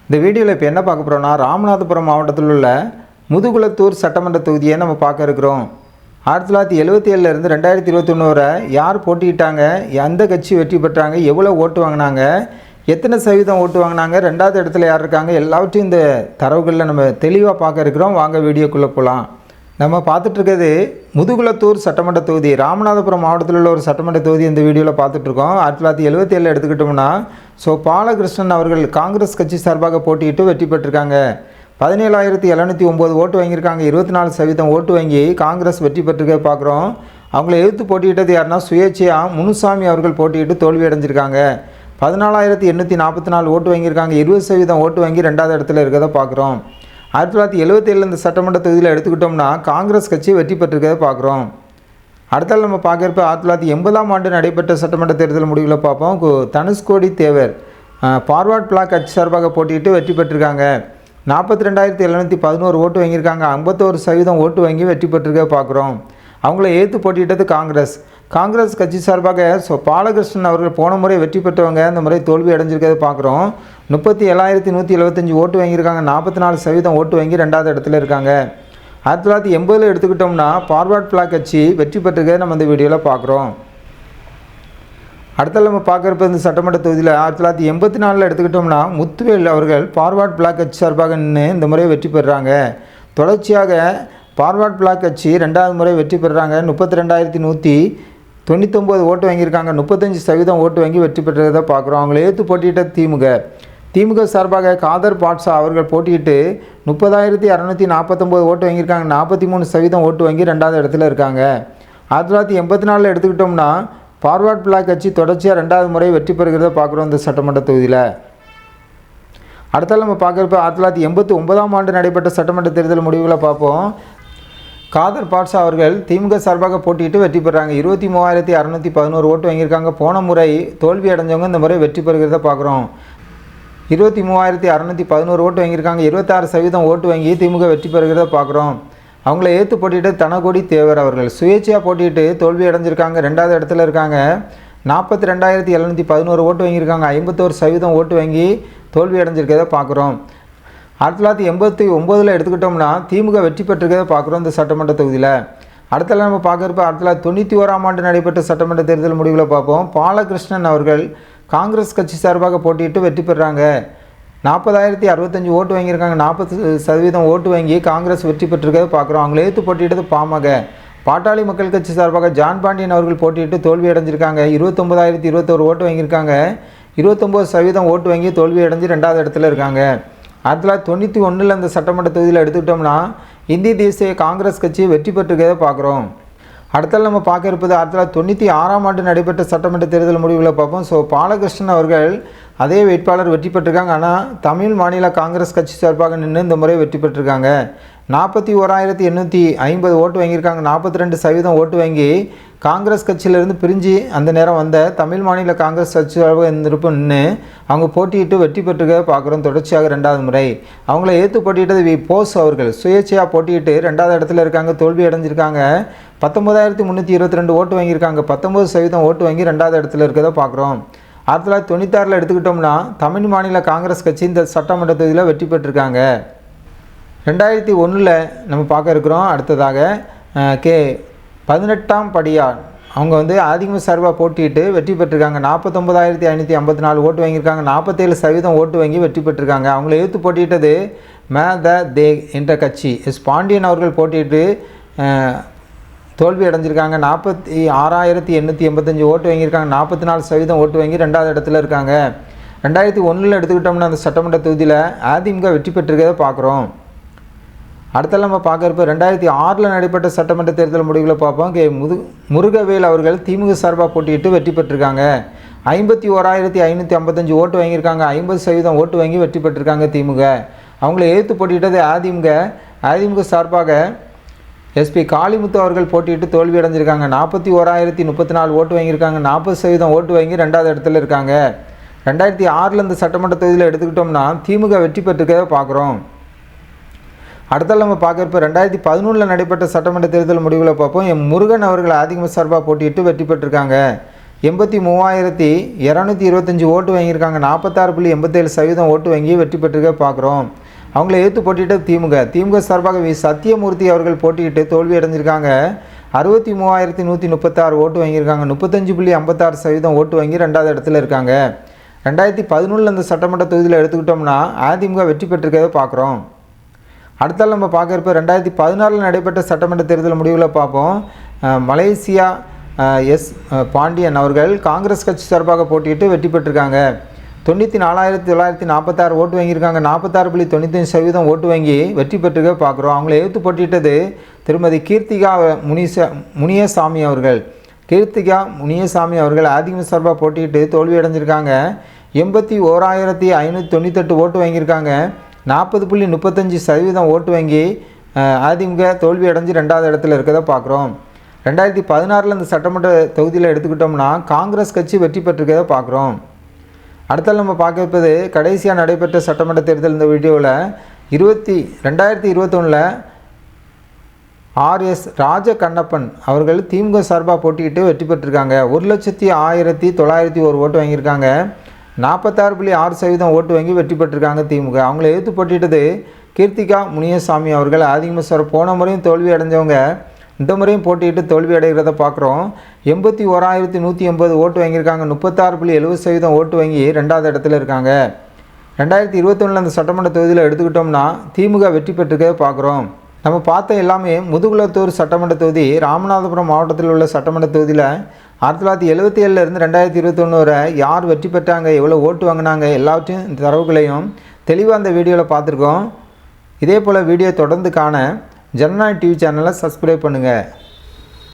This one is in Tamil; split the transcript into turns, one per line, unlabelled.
இந்த வீடியோவில் இப்போ என்ன பார்க்க போகிறோம்னா, ராமநாதபுரம் மாவட்டத்தில் உள்ள முதுகுளத்தூர் சட்டமன்ற தொகுதியை நம்ம பார்க்க இருக்கிறோம். 1977லேருந்து 2021 வரை யார் போட்டிக்கிட்டாங்க, எந்த கட்சி வெற்றி பெற்றாங்க, எவ்வளோ ஓட்டு வாங்கினாங்க, எத்தனை சதவீதம் ஓட்டு வாங்கினாங்க, ரெண்டாவது இடத்துல யார் இருக்காங்க, எல்லாவற்றையும் இந்த தரவுகளில் நம்ம தெளிவாக பார்க்க இருக்கிறோம். வாங்க வீடியோக்குள்ளே போகலாம். நம்ம பார்த்துட்ருக்கிறது முதுகுளத்தூர் சட்டமன்ற தொகுதி, ராமநாதபுரம் மாவட்டத்தில் உள்ள ஒரு சட்டமன்ற தொகுதி. இந்த வீடியோவில் பார்த்துட்ருக்கோம். 1977 எடுத்துக்கிட்டோம்னா, பாலகிருஷ்ணன் அவர்கள் காங்கிரஸ் கட்சி சார்பாக போட்டியிட்டு வெற்றி பெற்றிருக்காங்க. 17,709 ஓட்டு வாங்கியிருக்காங்க. 24% ஓட்டு வாங்கி காங்கிரஸ் வெற்றி பெற்றிருக்க பார்க்குறோம். அவங்கள எதிர்த்து போட்டியிட்டது யாருன்னா, சுயேட்சையாக முனுசாமி அவர்கள் போட்டியிட்டு தோல்வி அடைஞ்சிருக்காங்க. 14,844 ஓட்டு வாங்கியிருக்காங்க. 20% ஓட்டு வாங்கி ரெண்டாவது இடத்துல இருக்கிறத பார்க்குறோம். 1977 இந்த சட்டமன்ற தொகுதியில் எடுத்துக்கிட்டோம்னா, காங்கிரஸ் கட்சி வெற்றி பெற்றிருக்கிறத பார்க்குறோம். அடுத்தால் நம்ம பார்க்குறப்ப 1980ஆம் ஆண்டு நடைபெற்ற சட்டமன்ற தேர்தல் முடிவில் பார்ப்போம். தனுஷ்கோடி தேவர் ஃபார்வர்ட் பிளாக் கட்சி சார்பாக போட்டியிட்டு வெற்றி பெற்றிருக்காங்க. 42,711 ஓட்டு வாங்கியிருக்காங்க. 51% ஓட்டு வாங்கி வெற்றி பெற்றிருக்க பார்க்குறோம். அவங்கள ஏற்று போட்டியிட்டது காங்கிரஸ் கட்சி சார்பாக பாலகிருஷ்ணன் அவர்கள் போன முறை வெற்றி பெற்றவங்க இந்த முறை தோல்வி அடைஞ்சிருக்கிறத பார்க்குறோம். 37,175 ஓட்டு வாங்கியிருக்காங்க. 44% ஓட்டு வாங்கி ரெண்டாவது இடத்துல இருக்காங்க. 1980 எடுத்துக்கிட்டோம்னா, ஃபார்வர்ட் பிளாக் கட்சி வெற்றி பெற்றிருக்கிறத நம்ம இந்த வீடியோவில் பார்க்குறோம். அடுத்த நம்ம பார்க்குறப்ப இந்த சட்டமன்ற தொகுதியில் 1984 எடுத்துக்கிட்டோம்னா, முத்துவேல் அவர்கள் ஃபார்வர்ட் பிளாக் கட்சி சார்பாக நின்று இந்த முறை வெற்றி பெறுறாங்க. தொடர்ச்சியாக ஃபார்வர்ட் பிளாக் கட்சி ரெண்டாவது முறை வெற்றி பெறுறாங்க. 32,199 ஓட்டு வாங்கியிருக்காங்க. 35% ஓட்டு வாங்கி வெற்றி பெற்றதை பார்க்குறோம். அவங்களை ஏற்று போட்டியிட்ட திமுக சார்பாக காதர் பாட்ஷா அவர்கள் போட்டியிட்டு 30,649 ஓட்டு வாங்கியிருக்காங்க. 43% ஓட்டு வாங்கி ரெண்டாவது இடத்துல இருக்காங்க. 1984 எடுத்துக்கிட்டோம்னா, ஃபார்வர்ட் பிளாக் கட்சி தொடர்ச்சியாக ரெண்டாவது முறை வெற்றி பெறுகிறத பார்க்குறோம் இந்த சட்டமன்ற தொகுதியில். அடுத்தால் நம்ம பார்க்குறப்ப 1989ஆம் ஆண்டு நடைபெற்ற சட்டமன்ற தேர்தல் முடிவுகளை பார்ப்போம். காதர் பாட்ஷா அவர்கள் திமுக சார்பாக போட்டியிட்டு வெற்றி பெறாங்க. 23,611 ஓட்டு வாங்கியிருக்காங்க. போன முறை தோல்வி அடைஞ்சவங்க இந்த முறை வெற்றி பெறுகிறத பார்க்குறோம். 23,611 ஓட்டு வாங்கியிருக்காங்க. 26% ஓட்டு வாங்கி திமுக வெற்றி பெறுகிறத பார்க்குறோம். அவங்கள ஏற்று போட்டிட்டு தனகோடி தேவர் அவர்கள் சுயேட்சையாக போட்டிட்டு தோல்வி அடைஞ்சிருக்காங்க. ரெண்டாவது இடத்துல இருக்காங்க. 42,711 ஓட்டு வாங்கியிருக்காங்க. 51% ஓட்டு வாங்கி தோல்வி அடைஞ்சிருக்கிறத பார்க்குறோம். 1989 எடுத்துக்கிட்டோம்னா, திமுக வெற்றி பெற்றிருக்கிறத பார்க்குறோம் இந்த சட்டமன்ற தொகுதியில். அடுத்த நம்ம பார்க்குறப்ப 1991ஆம் ஆண்டு நடைபெற்ற சட்டமன்ற தேர்தல் முடிவுகளை பார்ப்போம். பாலகிருஷ்ணன் அவர்கள் காங்கிரஸ் கட்சி சார்பாக போட்டியிட்டு வெற்றி பெறாங்க. 40,065 ஓட்டு வாங்கியிருக்காங்க. 40% ஓட்டு வாங்கி காங்கிரஸ் வெற்றி பெற்றிருக்கிறத பார்க்குறோம். அவங்களை ஏற்று போட்டியிட்டது பாட்டாளி மக்கள் கட்சி சார்பாக ஜான் பாண்டியன் அவர்கள் போட்டியிட்டு தோல்வி அடைஞ்சிருக்காங்க. 29,021 ஓட்டு வாங்கியிருக்காங்க. 29% ஓட்டு வாங்கி தோல்வி அடைஞ்சு ரெண்டாவது இடத்துல இருக்காங்க. 1991 இந்த சட்டமன்ற தொகுதியில் எடுத்துக்கிட்டோம்னா, இந்திய தேசிய காங்கிரஸ் கட்சி வெற்றி பெற்றிருக்கிறத பார்க்குறோம். அடுத்தால் நம்ம பார்க்க இருப்பது 1996ஆம் ஆண்டு நடைபெற்ற சட்டமன்ற தேர்தல் முடிவுகளை பார்ப்போம். பாலகிருஷ்ணன் அவர்கள் அதே வேட்பாளர் வெற்றி பெற்றிருக்காங்க. ஆனால் தமிழ் மாநில காங்கிரஸ் கட்சி சார்பாக நின்று இந்த முறை வெற்றி பெற்றிருக்காங்க. 41,850 ஓட்டு வாங்கியிருக்காங்க. 42% ஓட்டு வாங்கி காங்கிரஸ் கட்சியிலேருந்து பிரிஞ்சு அந்த நேரம் வந்த தமிழ் மாநில காங்கிரஸ் கட்சி சார்பாக நின்று அவங்க போட்டியிட்டு வெற்றி பெற்றிருக்க பார்க்குறோம். தொடர்ச்சியாக ரெண்டாவது முறை அவங்கள ஏற்று போட்டியிட்டது போஸ் அவர்கள் சுயேட்சையாக போட்டியிட்டு ரெண்டாவது இடத்துல இருக்காங்க. தோல்வி அடைஞ்சிருக்காங்க. 19,322 ஓட்டு வாங்கியிருக்காங்க. 19% ஓட்டு வாங்கி ரெண்டாவது இடத்துல இருக்கிறத பார்க்குறோம். 1996 எடுத்துக்கிட்டோம்னா, தமிழ் மாநில காங்கிரஸ் கட்சி இந்த சட்டமன்ற தொகுதியில் வெற்றி பெற்றிருக்காங்க. 2001 நம்ம பார்க்க இருக்கிறோம். அடுத்ததாக 18ஆம் படியார் அவங்க அதிமுக சார்பாக போட்டியிட்டு வெற்றி பெற்றிருக்காங்க. 49,554 ஓட்டு வாங்கியிருக்காங்க. 47% ஓட்டு வாங்கி வெற்றி பெற்றிருக்காங்க. அவங்கள ஏற்று போட்டியிட்டது தே என்ற கட்சி. பாண்டியன் அவர்கள் போட்டியிட்டு தோல்வி அடைஞ்சிருக்காங்க. 46,885 ஓட்டு வாங்கியிருக்காங்க. 44% ஓட்டு வாங்கி ரெண்டாவது இடத்துல இருக்காங்க. 2001 எடுத்துக்கிட்டோம்னா, அந்த சட்டமன்ற தொகுதியில் அதிமுக வெற்றி பெற்றிருக்கிறத பார்க்குறோம். அடுத்த நம்ம பார்க்குறப்ப 2006 நடைபெற்ற சட்டமன்ற தேர்தல் முடிவுகளை பார்ப்போம். முருகவேல் அவர்கள் திமுக சார்பாக போட்டியிட்டு வெற்றி பெற்றிருக்காங்க. 51,555 ஓட்டு வாங்கியிருக்காங்க. 50% ஓட்டு வாங்கி வெற்றி பெற்றிருக்காங்க திமுக. அவங்கள ஏற்று போட்டியிட்டது அதிமுக சார்பாக எஸ்பி காளிமுத்து அவர்கள் போட்டியிட்டு தோல்வி அடைஞ்சிருக்காங்க. 41,034 ஓட்டு வாங்கியிருக்காங்க. 40% ஓட்டு வாங்கி ரெண்டாவது இடத்துல இருக்காங்க. 2006 இந்த சட்டமன்ற தொகுதியில் எடுத்துக்கிட்டோம்னா, திமுக வெற்றி பெற்றிருக்கிறத பார்க்குறோம். அடுத்தால் நம்ம பார்க்குறப்ப 2011 நடைபெற்ற சட்டமன்ற தேர்தல் முடிவுகளை பார்ப்போம். முருகன் அவர்கள் அதிமுக சார்பாக போட்டியிட்டு வெற்றி பெற்றிருக்காங்க. 83,225 ஓட்டு வாங்கியிருக்காங்க. 46.87% ஓட்டு வாங்கி வெற்றி பெற்றிருக்க பார்க்குறோம். அவங்கள எதிர்த்து போட்டியிட்ட திமுக சார்பாக வி சத்தியமூர்த்தி அவர்கள் போட்டியிட்டு தோல்வி அடைஞ்சிருக்காங்க. 63,136 ஓட்டு வாங்கியிருக்காங்க. 35.56% ஓட்டு வாங்கி 2வது இடத்துல இருக்காங்க. 2011 அந்த சட்டமன்ற தொகுதியில் எடுத்துக்கிட்டோம்னா அதிமுக வெற்றி பெற்றிருக்கிறத பார்க்குறோம். அடுத்தால் நம்ம பார்க்குறப்ப 2016 நடைபெற்ற சட்டமன்ற தேர்தல் முடிவுகளை பார்ப்போம். மலேசியா எஸ் பாண்டியன் அவர்கள் காங்கிரஸ் கட்சி சார்பாக போட்டியிட்டு வெற்றி பெற்றிருக்காங்க. 94,946 ஓட்டு வாங்கியிருக்காங்க. 46.95% ஓட்டு வாங்கி வெற்றி பெற்றிருக்க பார்க்குறோம். அவங்கள எதிர்த்து போட்டியிட்டது திருமதி கீர்த்திகா முனியசாமி அவர்கள். கீர்த்திகா முனியசாமி அவர்கள் அதிமுக சார்பாக போட்டியிட்டு தோல்வி அடைஞ்சிருக்காங்க. 81,598 ஓட்டு வாங்கியிருக்காங்க. 40.35% ஓட்டு வாங்கி அதிமுக தோல்வி அடைஞ்சு 2வது இடத்துல இருக்கிறத பார்க்குறோம். 2016 அந்த சட்டமன்ற தொகுதியில் எடுத்துக்கிட்டோம்னா காங்கிரஸ் கட்சி வெற்றி பெற்றிருக்கிறத பார்க்குறோம். அடுத்தால் நம்ம பார்க்க கடைசியாக நடைபெற்ற சட்டமன்ற தேர்தல் இந்த வீடியோவில் 2021 RS ராஜகண்ணப்பன் அவர்கள் திமுக சார்பாக போட்டியிட்டு வெற்றி பெற்றிருக்காங்க. 1,01,901 ஓட்டு வாங்கியிருக்காங்க. 46.6% ஓட்டு வாங்கி வெற்றி பெற்றிருக்காங்க திமுக. அவங்கள எதிர்த்து போட்டியிட்டது கீர்த்திகா முனியசாமி அவர்கள். அதிமுக சார் போன முறையும் தோல்வி அடைஞ்சவங்க இந்த முறையும் போட்டியிட்டு தோல்வி அடைகிறத பார்க்குறோம். 81,180 ஓட்டு வாங்கியிருக்காங்க. 36.70% ஓட்டு வாங்கி 2வது இடத்துல இருக்காங்க. 2021 அந்த சட்டமன்ற தொகுதியில் எடுத்துக்கிட்டோம்னா திமுக வெற்றி பெற்றிருக்கிறத பார்க்குறோம். நம்ம பார்த்த எல்லாமே முதுகுளத்தூர் சட்டமன்ற தொகுதி ராமநாதபுரம் மாவட்டத்தில் உள்ள சட்டமன்ற தொகுதியில் 1977 2021 வரை யார் வெற்றி பெற்றாங்க, எவ்வளோ ஓட்டு வாங்கினாங்க, எல்லாவற்றையும் இந்த தரவுகளையும் தெளிவாக அந்த வீடியோவில் பார்த்துருக்கோம். இதே போல் வீடியோ தொடர்ந்து காண ஜனநாயக டிவி சேனலை சப்ஸ்கிரைப் பண்ணுங்கள்.